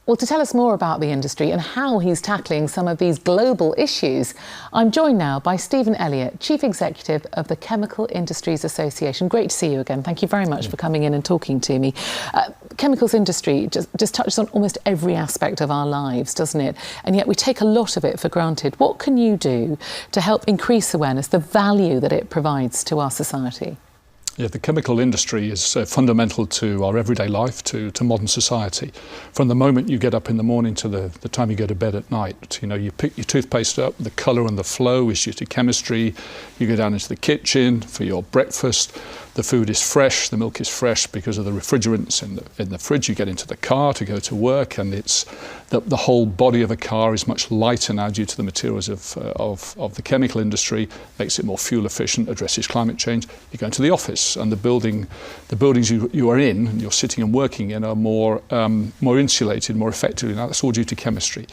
Well, to tell us more about the industry and how he's tackling some of these global issues, I'm joined now by Stephen Elliott, Chief Executive of the Chemical Industries Association. Great to see you again. Thank you very much for coming in and talking to me. Chemicals industry just touches on almost every aspect of our lives, doesn't it? And yet we take a lot of it for granted. What can you do to help increase awareness, the value that it provides to our society? Yeah, the chemical industry is fundamental to our everyday life, to modern society. From the moment you get up in the morning to the time you go to bed at night, you pick your toothpaste up, the colour and the flow is due to chemistry. You go down into the kitchen for your breakfast. The food is fresh, the milk is fresh because of the refrigerants in the fridge. You get into the car to go to work, and it's the whole body of a car is much lighter now due to the materials of the chemical industry. Makes it more fuel efficient, addresses climate change. You go into the office, and the buildings you are in and you're sitting and working in are more insulated, more effectively. Now that's all due to chemistry.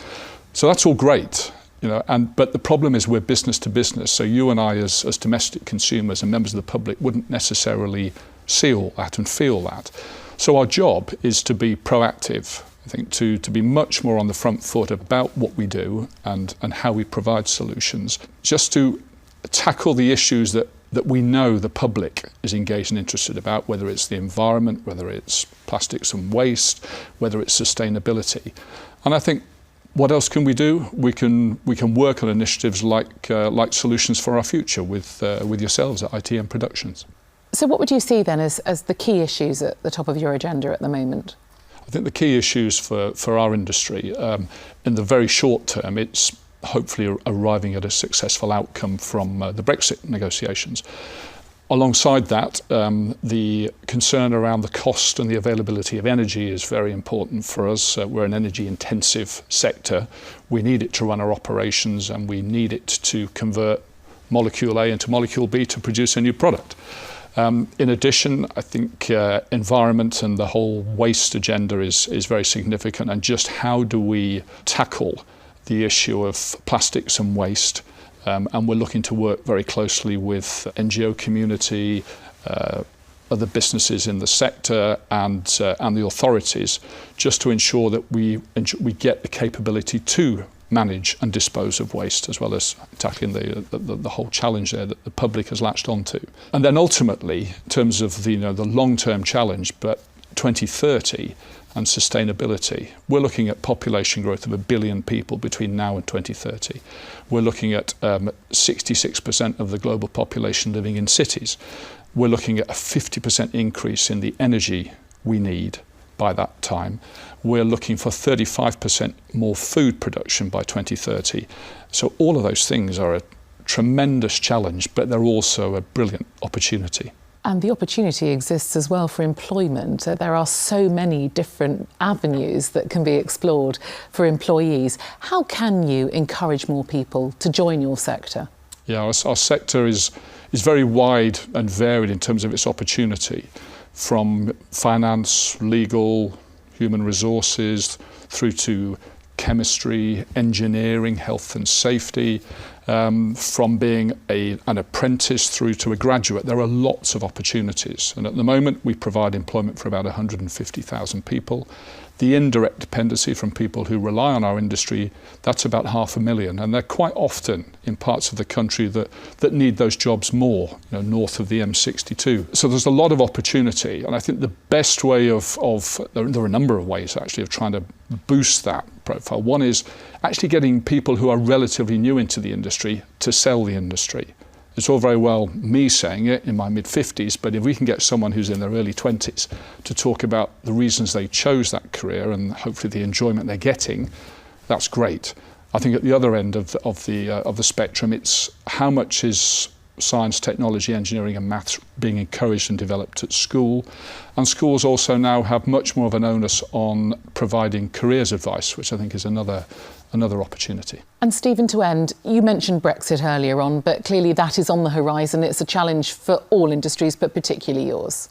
So that's all great. But the problem is we're business to business. So you and I, as domestic consumers and members of the public, wouldn't necessarily see all that and feel that. So our job is to be proactive. I think to be much more on the front foot about what we do and how we provide solutions, just to tackle the issues that we know the public is engaged and interested about, whether it's the environment, whether it's plastics and waste, whether it's sustainability. And I think, what else can we do? We can work on initiatives like Solutions for Our Future with yourselves at ITN Productions. So what would you see then as the key issues at the top of your agenda at the moment? I think the key issues for our industry, in the very short term, it's hopefully arriving at a successful outcome from the Brexit negotiations. Alongside that, the concern around the cost and the availability of energy is very important for us. We're an energy-intensive sector. We need it to run our operations, and we need it to convert molecule A into molecule B to produce a new product. In addition, I think environment and the whole waste agenda is very significant, and just how do we tackle the issue of plastics and waste. And we're looking to work very closely with NGO community, other businesses in the sector and the authorities, just to ensure that we get the capability to manage and dispose of waste, as well as tackling the whole challenge there that the public has latched onto. And then ultimately, in terms of the long-term challenge, but 2030 and sustainability, we're looking at population growth of 1 billion people between now and 2030. We're looking at 66% of the global population living in cities. We're looking at a 50% increase in the energy we need by that time. We're looking for 35% more food production by 2030. So all of those things are a tremendous challenge, but they're also a brilliant opportunity. And the opportunity exists as well for employment. There are so many different avenues that can be explored for employees. How can you encourage more people to join your sector? Yeah, our sector is very wide and varied in terms of its opportunity, from finance, legal, human resources, through to chemistry, engineering, health and safety, from being an apprentice through to a graduate. There are lots of opportunities, and at the moment we provide employment for about 150,000 people. The indirect dependency from people who rely on our industry, that's about 500,000, and they're quite often in parts of the country that need those jobs more, north of the M62. So there's a lot of opportunity, and I think the best way there are a number of ways actually of trying to boost that profile. One is actually getting people who are relatively new into the industry to sell the industry. It's all very well me saying it in my mid-50s, but if we can get someone who's in their early 20s to talk about the reasons they chose that career and hopefully the enjoyment they're getting, that's great. I think at the other end of the spectrum, it's how much is science, technology, engineering and maths being encouraged and developed at school. And schools also now have much more of an onus on providing careers advice, which I think is another opportunity. And Stephen, to end, you mentioned Brexit earlier on, but clearly that is on the horizon. It's a challenge for all industries, but particularly yours.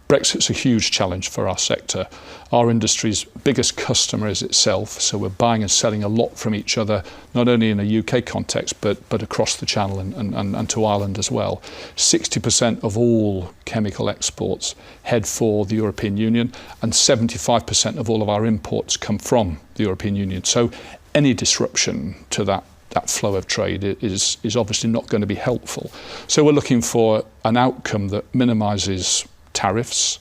Brexit's a huge challenge for our sector. Our industry's biggest customer is itself, so we're buying and selling a lot from each other, not only in a UK context, but across the Channel and to Ireland as well. 60% of all chemical exports head for the European Union, and 75% of all of our imports come from the European Union. So any disruption to that flow of trade is obviously not going to be helpful. So we're looking for an outcome that minimises tariffs,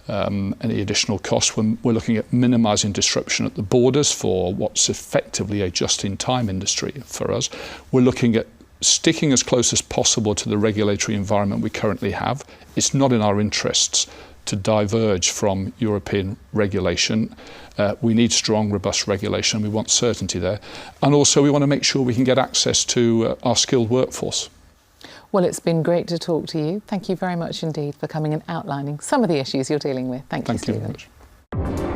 any additional costs. We're looking at minimising disruption at the borders for what's effectively a just-in-time industry for us. We're looking at sticking as close as possible to the regulatory environment we currently have. It's not in our interests to diverge from European regulation. We need strong, robust regulation. We want certainty there. And also we want to make sure we can get access to our skilled workforce. Well, it's been great to talk to you. Thank you very much indeed for coming and outlining some of the issues you're dealing with. Thank you, Stephen. Thank you very much.